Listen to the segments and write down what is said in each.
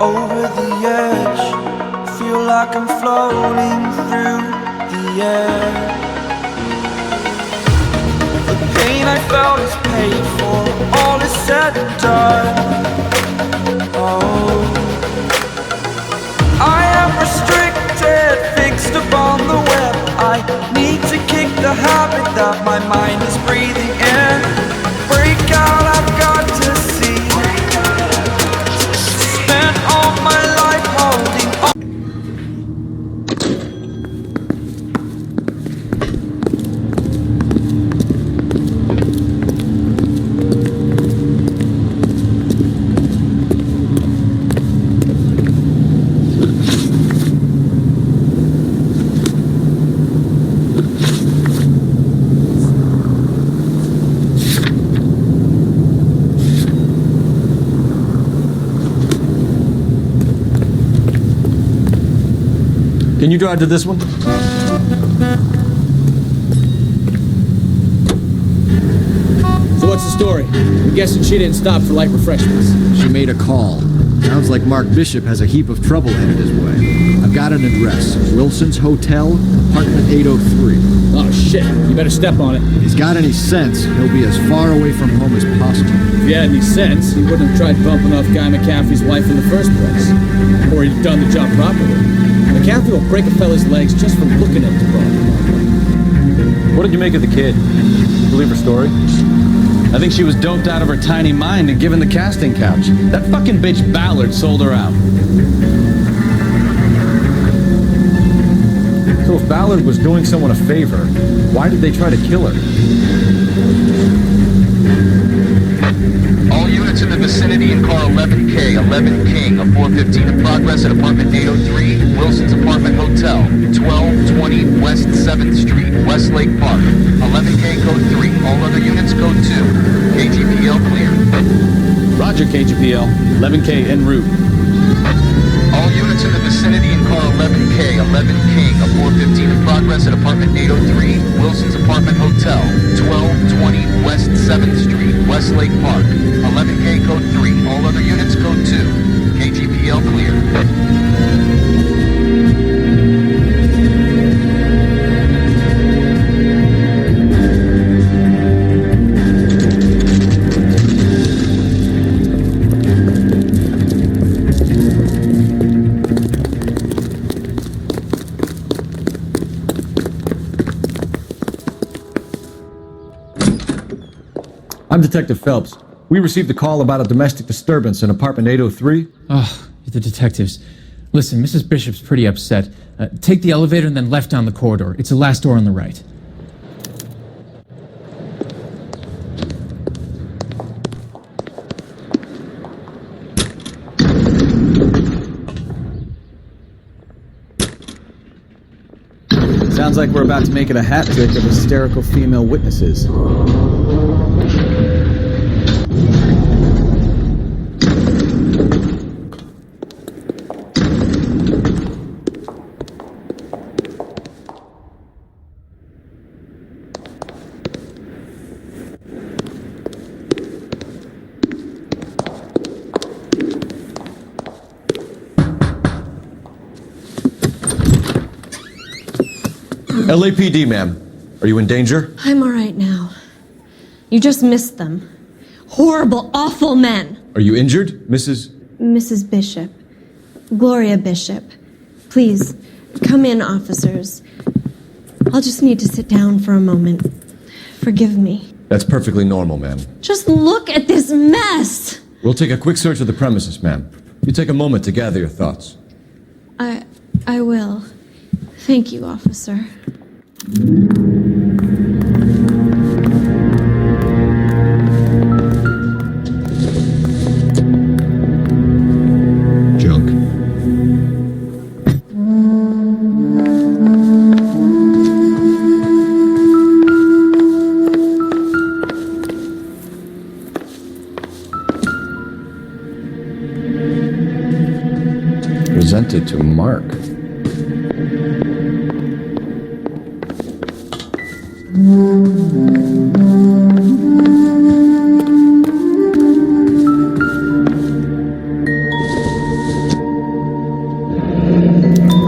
Over the edge, feel like I'm floating through the air. The pain I felt is paid for, all is said and done. Oh, I am restricted, fixed upon the web. I need to kick the habit that my mind is breathing in. Break out, I've got to see. Spent all my life holding on. Can you drive to this one? So what's the story? I'm guessing she didn't stop for light refreshments. She made a call. Sounds like Mark Bishop has a heap of trouble headed his way. I've got an address. Wilson's Hotel, apartment 803. Oh shit, you better step on it. If he's got any sense, he'll be as far away from home as possible. If he had any sense, he wouldn't have tried bumping off Guy McCaffrey's wife in the first place. Or he'd done the job properly. McCaffrey will break a fella's legs just from looking at the broad. What did you make of the kid? Believe her story? I think she was doped out of her tiny mind and given the casting couch. That fucking bitch Ballard sold her out. So if Ballard was doing someone a favor, why did they try to kill her? All units in the vicinity in car 11K, 11 King, a 415 in progress at apartment 803, Wilson's Apartment Hotel, 1220 West 7th Street, Westlake Park. 11K code 3, all other units code 2. KGPL clear. Roger, KGPL. 11K en route. All units in the vicinity in car 11K, 11 King, a 415 in progress at apartment 803, Wilson's Apartment Hotel, 1220 West 7th Street, Westlake Park. 11K code 3, all other units code 2. KGPL clear. I'm Detective Phelps. We received a call about a domestic disturbance in apartment 803. Oh, the detectives. Listen, Mrs. Bishop's pretty upset. Take the elevator and then left down the corridor. It's the last door on the right. Sounds like we're about to make it a hat trick of hysterical female witnesses. LAPD, ma'am. Are you in danger? I'm all right now. You just missed them. Horrible, awful men. Are you injured, Mrs. Mrs. Bishop. Gloria Bishop. Please, come in, officers. I'll just need to sit down for a moment. Forgive me. That's perfectly normal, ma'am. Just look at this mess! We'll take a quick search of the premises, ma'am. You take a moment to gather your thoughts. I will. Thank you, officer. Junk. Presented to Mark. Looks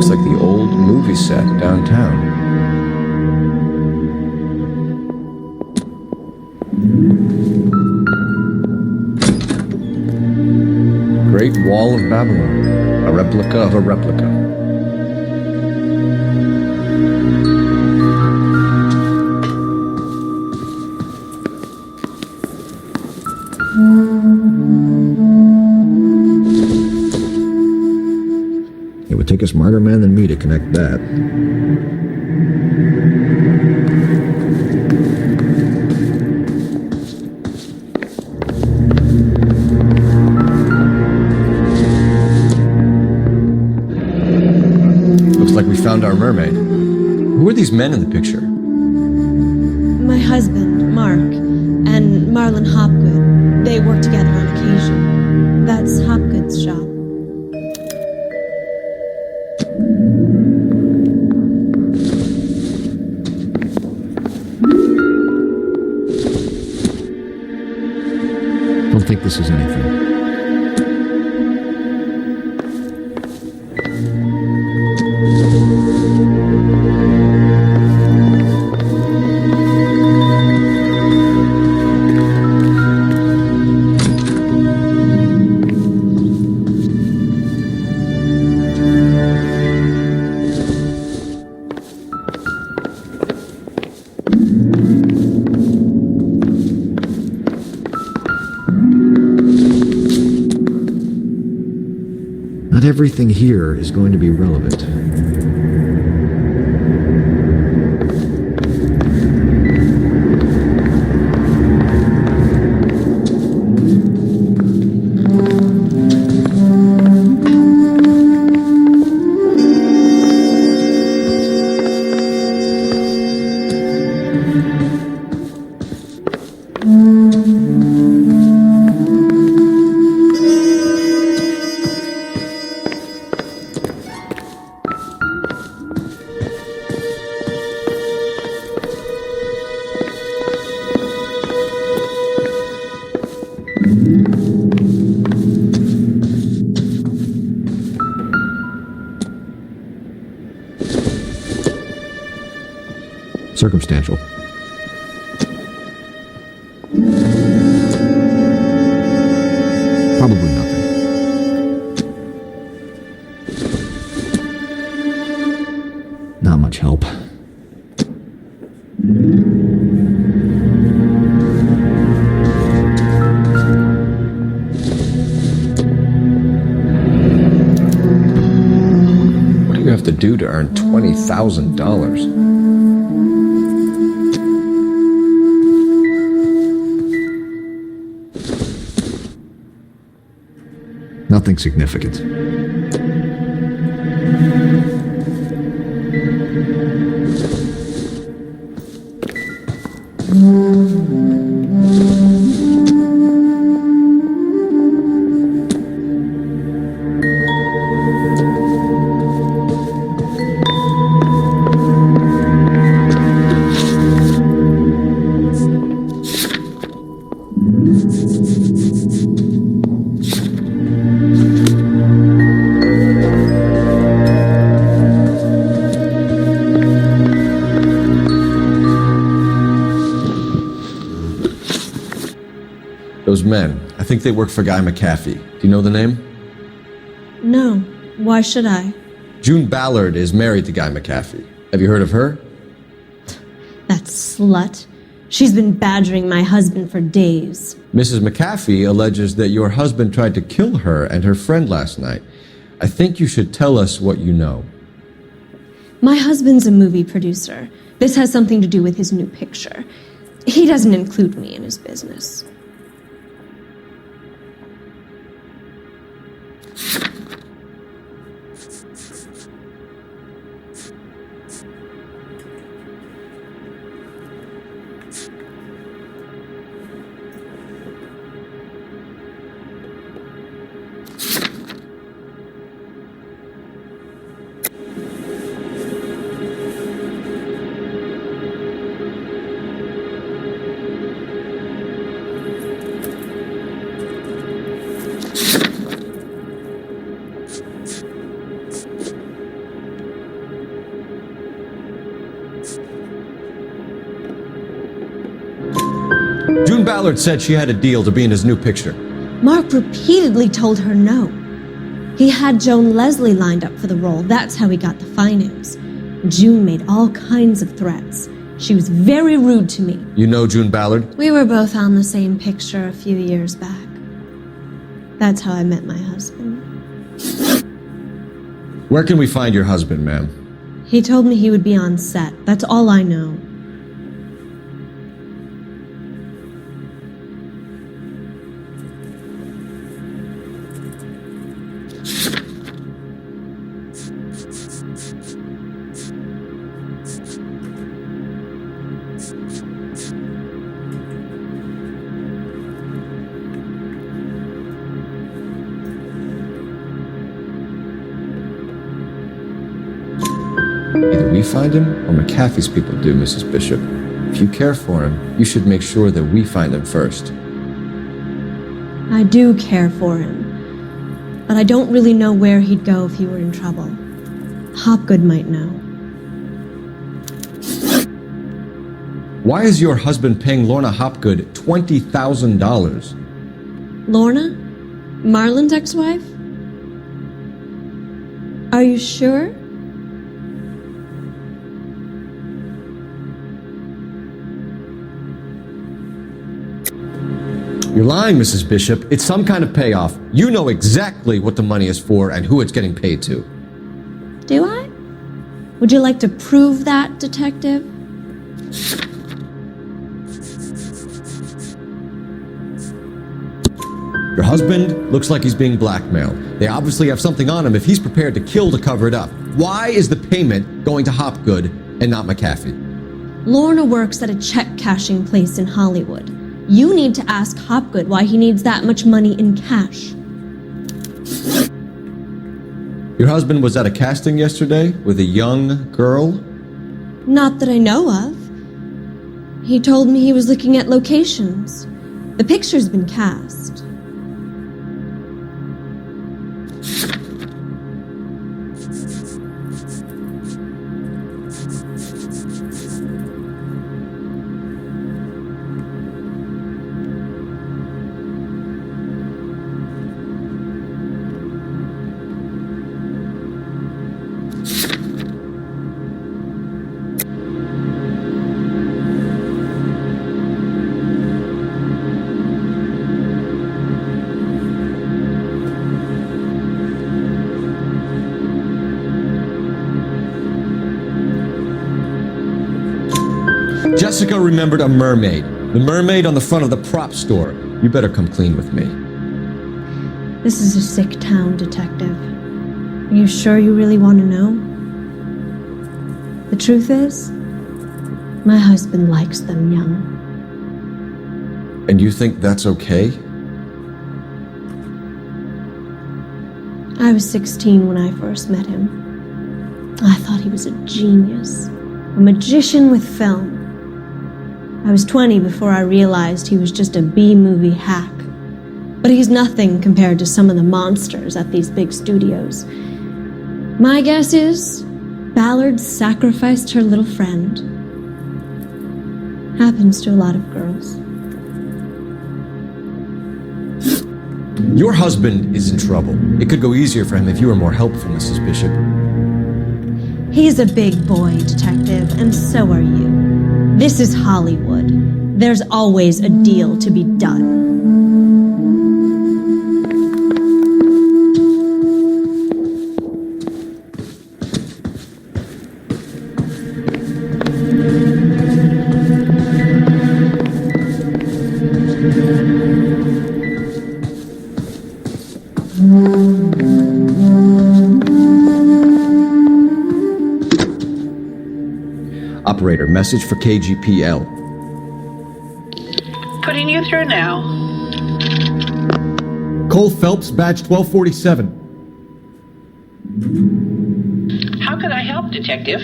like the old movie set downtown. Great Wall of Babylon. A replica of a replica. It would take a smarter man than me to connect that. Looks like we found our mermaid. Who are these men in the picture? My husband, Mark, and Marlon Hopgood. They work together on occasion. That's Hopgood's shop. Don't think this is anything. Not everything here is going to be relevant. Circumstantial. Probably nothing. Not much help. What do you have to do to earn $20,000? Nothing significant. Those men, I think they work for Guy McAfee. Do you know the name? No. Why should I? June Ballard is married to Guy McAfee. Have you heard of her? That slut. She's been badgering my husband for days. Mrs. McAfee alleges that your husband tried to kill her and her friend last night. I think you should tell us what you know. My husband's a movie producer. This has something to do with his new picture. He doesn't include me in his business. June Ballard said she had a deal to be in his new picture. Mark repeatedly told her no. He had Joan Leslie lined up for the role. That's how he got the finance. June made all kinds of threats. She was very rude to me. You know June Ballard? We were both on the same picture a few years back. That's how I met my husband. Where can we find your husband, ma'am? He told me he would be on set. That's all I know. Either we find him or McAfee's people do, Mrs. Bishop. If you care for him, you should make sure that we find him first. I do care for him, but I don't really know where he'd go if he were in trouble. Hopgood might know. Why is your husband paying Lorna Hopgood $20,000? Lorna? Marlon's ex-wife? Are you sure? You're lying, Mrs. Bishop. It's some kind of payoff. You know exactly what the money is for and who it's getting paid to. Do I? Would you like to prove that, detective? Your husband looks like he's being blackmailed. They obviously have something on him if he's prepared to kill to cover it up. Why is the payment going to Hopgood and not McAfee? Lorna works at a check-cashing place in Hollywood. You need to ask Hopgood why he needs that much money in cash. Your husband was at a casting yesterday with a young girl? Not that I know of. He told me he was looking at locations. The picture's been cast. Jessica remembered a mermaid. The mermaid on the front of the prop store. You better come clean with me. This is a sick town, detective. Are you sure you really want to know? The truth is, my husband likes them young. And you think that's okay? I was 16 when I first met him. I thought he was a genius, a magician with film. I was 20 before I realized he was just a B-movie hack. But he's nothing compared to some of the monsters at these big studios. My guess is Ballard sacrificed her little friend. Happens to a lot of girls. Your husband is in trouble. It could go easier for him if you were more helpful, Mrs. Bishop. He's a big boy, detective, and so are you. This is Hollywood. There's always a deal to be done. Operator, message for KGPL. Putting you through now. Cole Phelps, badge 1247. How can I help, Detective?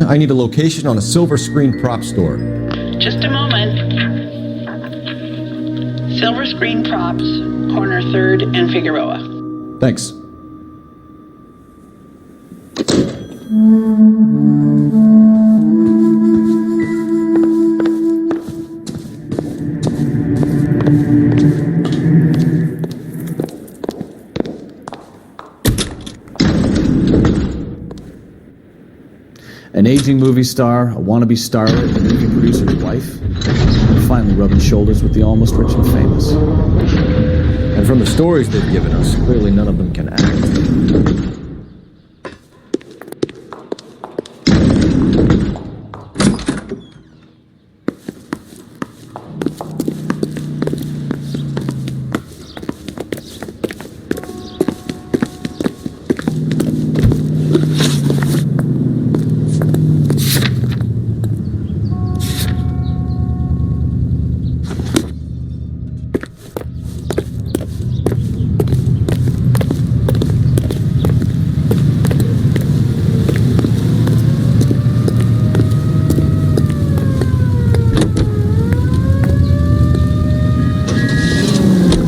I need a location on a silver screen prop store. Just a moment. Silver Screen Props, corner 3rd and Figueroa. Thanks. Aging movie star, a wannabe starlet, a movie producer's wife. Finally rubbing shoulders with the almost rich and famous. And from the stories they've given us, clearly none of them can act.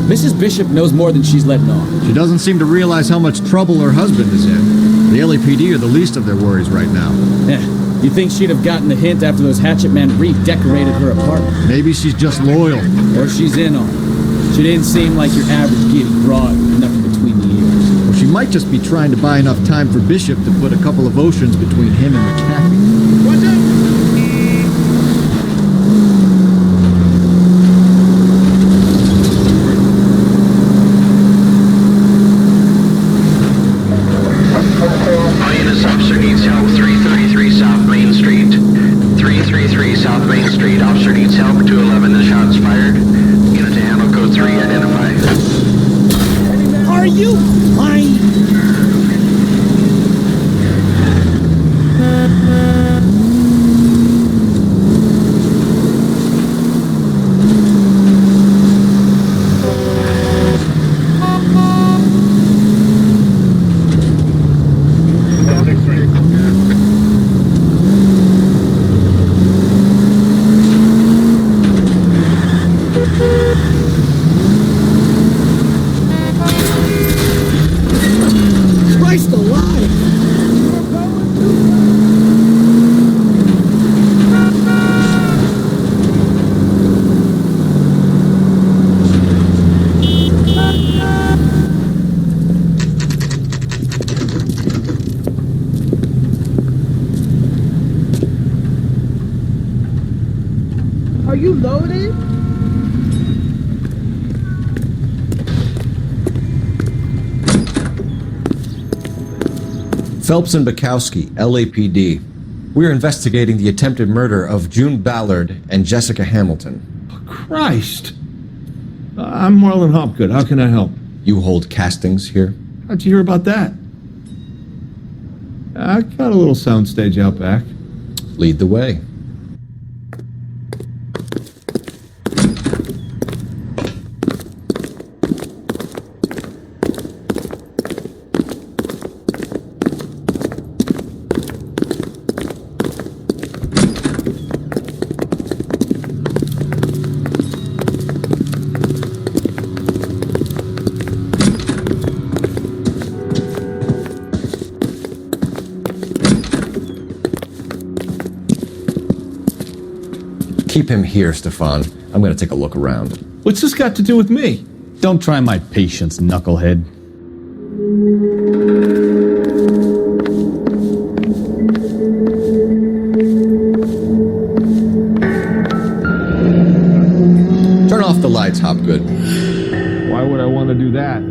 Mrs. Bishop knows more than she's letting on. She doesn't seem to realize how much trouble her husband is in. The LAPD are the least of their worries right now. Yeah, you think she'd have gotten the hint after those hatchet men redecorated her apartment? Maybe she's just loyal. Or she's in on it. She didn't seem like your average giddy broad with nothing between the ears. Or she might just be trying to buy enough time for Bishop to put a couple of oceans between him and McAfee. What's up? Are you loaded? Phelps and Bukowski, LAPD. We're investigating the attempted murder of June Ballard and Jessica Hamilton. Christ! I'm Marlon Hopgood. How can I help? You hold castings here? How'd you hear about that? I got a little soundstage out back. Lead the way. Keep him here, Stefan. I'm going to take a look around. What's this got to do with me? Don't try my patience, knucklehead. Turn off the lights, Hopgood. Why would I want to do that?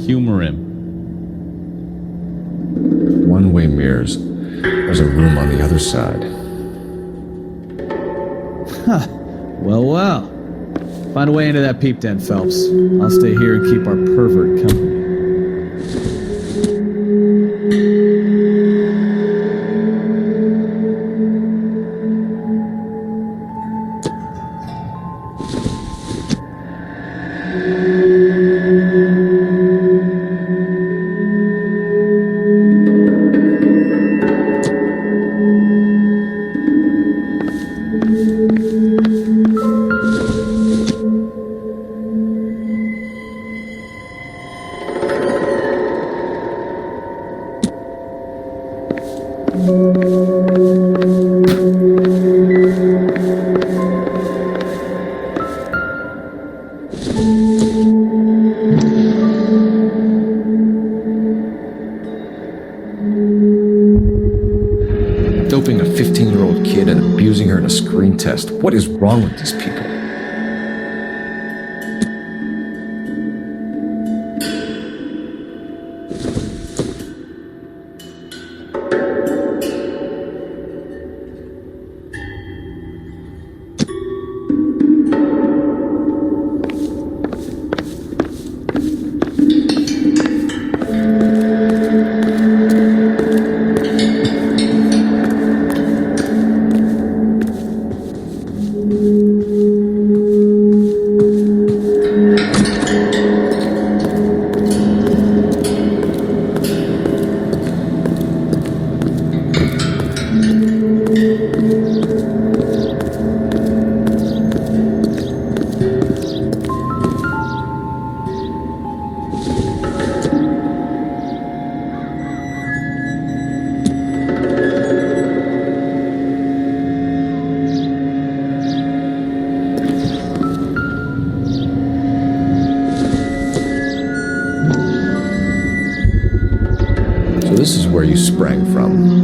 Humor him. One-way mirrors. There's a room on the other side. Huh. Well, well. Find a way into that peep den, Phelps. I'll stay here and keep our pervert company. 14-year-old kid and abusing her in a screen test. What is wrong with these people? This is where you sprang from.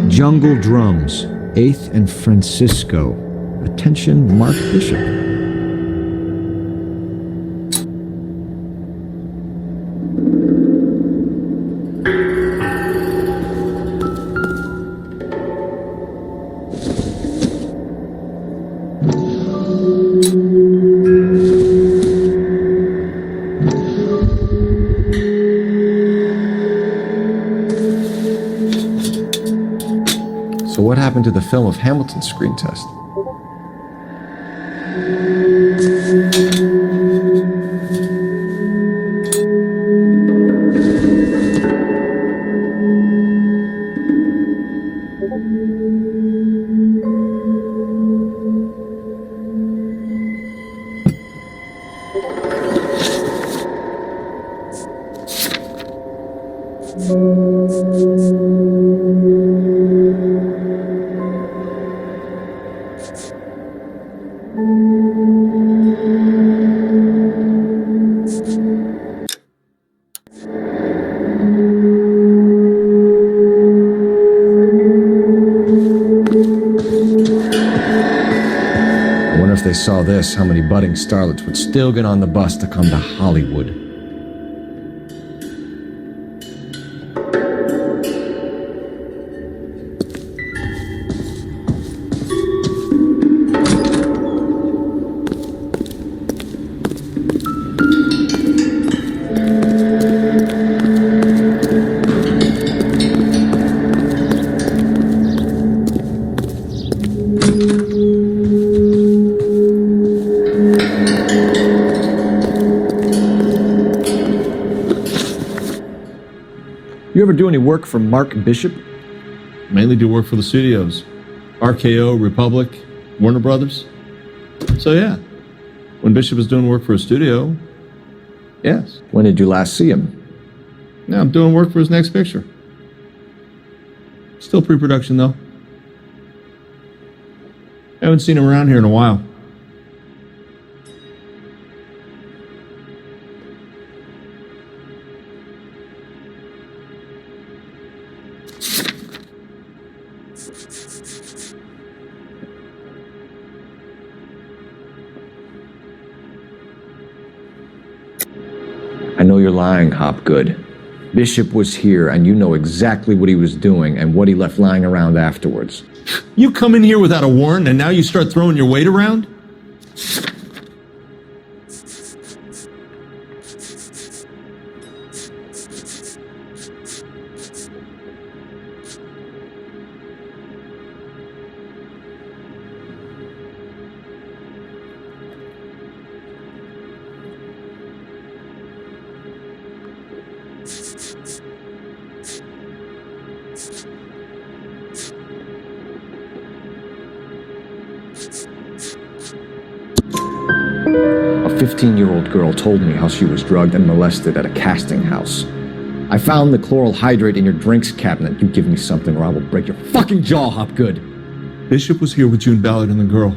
Jungle Drums, 8th and Francisco. Attention, Mark Bishop. So what happened to the film of Hamilton's screen test? saw this, how many budding starlets would still get on the bus to come to Hollywood. You ever do any work for Mark Bishop? Mainly do work for the studios. RKO, Republic, Warner Brothers. So yeah, when Bishop is doing work for a studio, yes. When did you last see him? Now I'm doing work for his next picture. Still pre-production though. Haven't seen him around here in a while. I know you're lying, Hopgood. Bishop was here, and you know exactly what he was doing and what he left lying around afterwards. You come in here without a warrant, and now you start throwing your weight around? A 15-year-old girl told me how she was drugged and molested at a casting house. I found the chloral hydrate in your drinks cabinet. You give me something or I will break your fucking jaw, Hopgood. Bishop was here with June Ballard and the girl.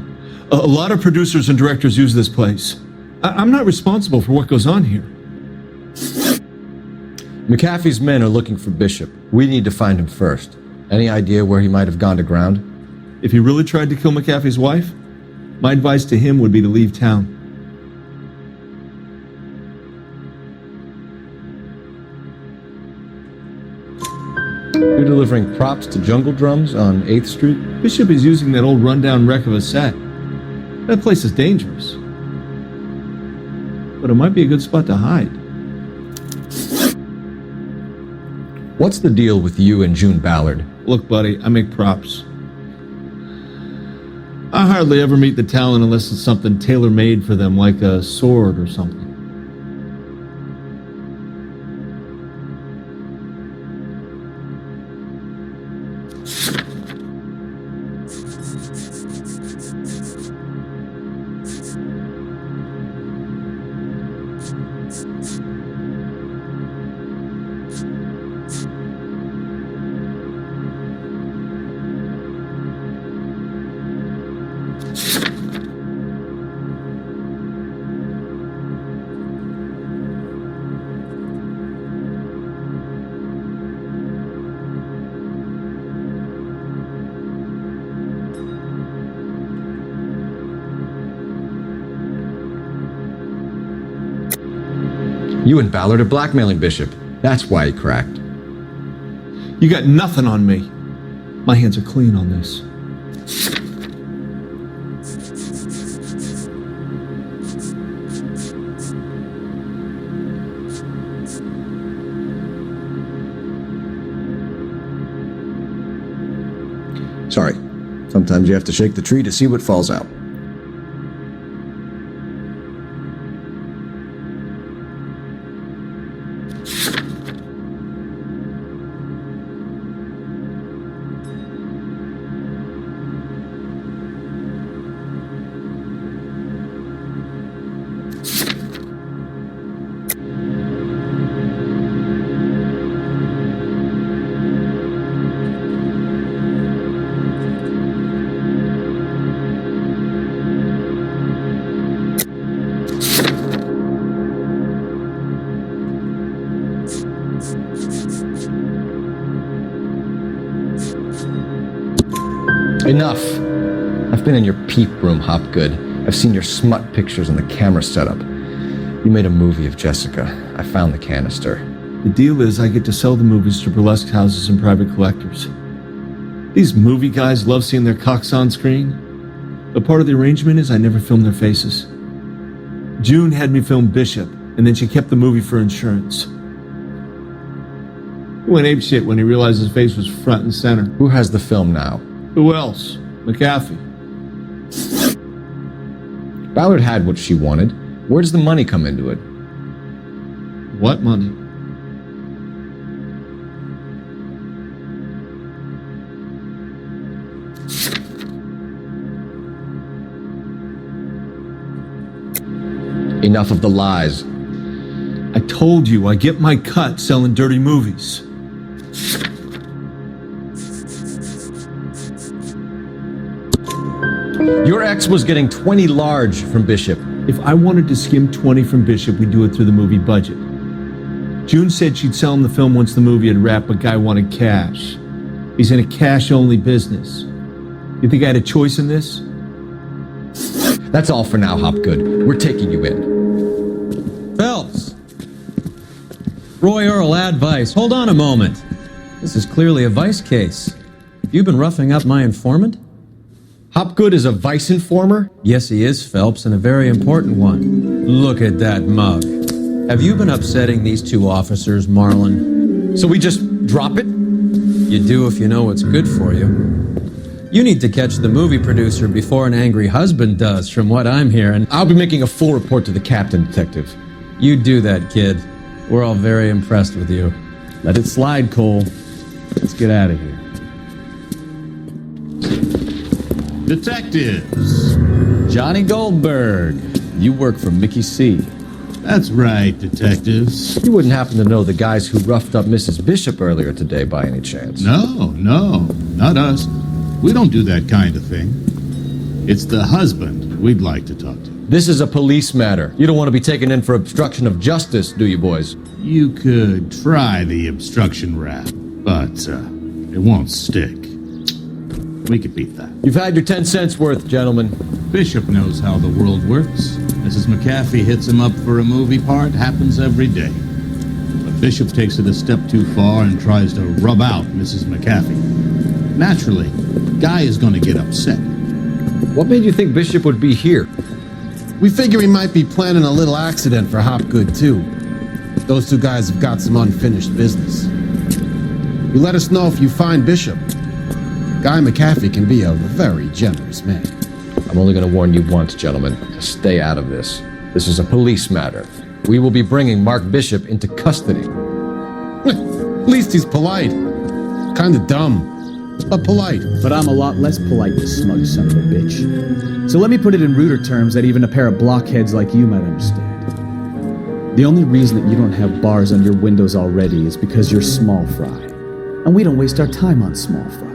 A lot of producers and directors use this place. I'm not responsible for what goes on here. McAfee's men are looking for Bishop. We need to find him first. Any idea where he might have gone to ground? If he really tried to kill McAfee's wife, my advice to him would be to leave town. You're delivering props to Jungle Drums on 8th Street? Bishop is using that old rundown wreck of a set. That place is dangerous. But it might be a good spot to hide. What's the deal with you and June Ballard? Look, buddy, I make props. I hardly ever meet the talent unless it's something tailor-made for them, like a sword or something. You and Ballard are blackmailing Bishop. That's why he cracked. You got nothing on me. My hands are clean on this. Sorry. Sometimes you have to shake the tree to see what falls out. Enough. I've been in your peep room, Hopgood. I've seen your smut pictures and the camera setup. You made a movie of Jessica. I found the canister. The deal is I get to sell the movies to burlesque houses and private collectors. These movie guys love seeing their cocks on screen, but part of the arrangement is I never film their faces. June had me film Bishop, and then she kept the movie for insurance. He went apeshit when he realized his face was front and center. Who has the film now? Who else? McAfee. Ballard had what she wanted. Where does the money come into it? What money? Enough of the lies. I told you I get my cut selling dirty movies. Your ex was getting 20 large from Bishop. If I wanted to skim 20 from Bishop, we'd do it through the movie budget. June said she'd sell him the film once the movie had wrapped, but Guy wanted cash. He's in a cash-only business. You think I had a choice in this? That's all for now, Hopgood. We're taking you in. Phelps! Roy Earl, ad vice. Hold on a moment. This is clearly a vice case. You've been roughing up my informant? Hopgood is a vice informer? Yes, he is, Phelps, and a very important one. Look at that mug. Have you been upsetting these two officers, Marlin? So we just drop it? You do if you know what's good for you. You need to catch the movie producer before an angry husband does, from what I'm hearing. I'll be making a full report to the captain, Detective. You do that, kid. We're all very impressed with you. Let it slide, Cole. Let's get out of here. Detectives. Johnny Goldberg. You work for Mickey C. That's right, detectives. You wouldn't happen to know the guys who roughed up Mrs. Bishop earlier today by any chance? No, not us. We don't do that kind of thing. It's the husband we'd like to talk to. This is a police matter. You don't want to be taken in for obstruction of justice, do you, boys? You could try the obstruction rap, but it won't stick. We could beat that. You've had your 10 cents worth, gentlemen. Bishop knows how the world works. Mrs. McAfee hits him up for a movie part. Happens every day. But Bishop takes it a step too far and tries to rub out Mrs. McAfee. Naturally, Guy is going to get upset. What made you think Bishop would be here? We figure he might be planning a little accident for Hopgood, too. Those two guys have got some unfinished business. You let us know if you find Bishop. Guy McAfee can be a very generous man. I'm only going to warn you once, gentlemen, to stay out of this. This is a police matter. We will be bringing Mark Bishop into custody. At least he's polite. Kind of dumb, but polite. But I'm a lot less polite, you smug son of a bitch. So let me put it in ruder terms that even a pair of blockheads like you might understand. The only reason that you don't have bars on your windows already is because you're small fry. And we don't waste our time on small fry.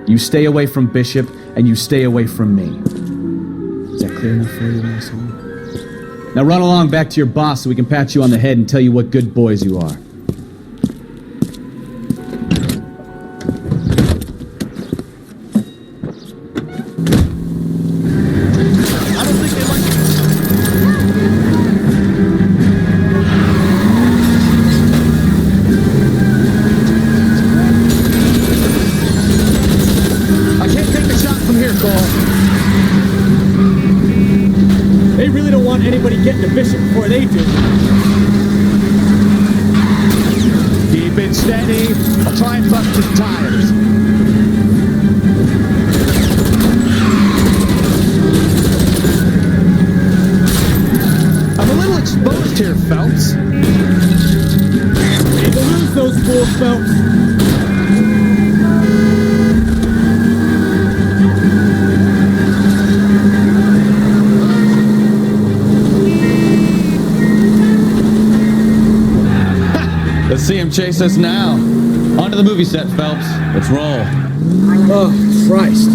You stay away from Bishop, and you stay away from me. Is that clear enough for you, asshole? Now run along back to your boss so we can pat you on the head and tell you what good boys you are. Getting to Bishop before they do. Keep it steady. I'll try and bust his tires. I'm a little exposed here, Phelps. Need to lose those fools, Phelps. Let's see him chase us now. Onto the movie set, Phelps. Let's roll. Oh, Christ.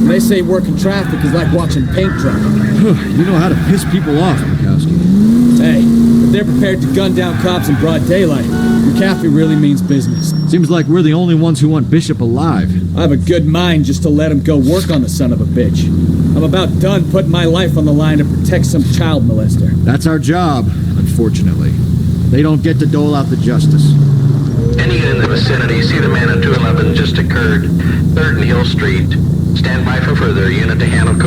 They say working traffic is like watching paint dry. You know how to piss people off, Mikowski. Hey, if they're prepared to gun down cops in broad daylight, McAfee really means business. Seems like we're the only ones who want Bishop alive. I have a good mind just to let him go work on the son of a bitch. I'm about done putting my life on the line to protect some child molester. That's our job, unfortunately. They don't get to dole out the justice. Any unit in the vicinity, see the man on 211 just occurred. 3rd and Hill Street. Stand by for further. Unit to handle code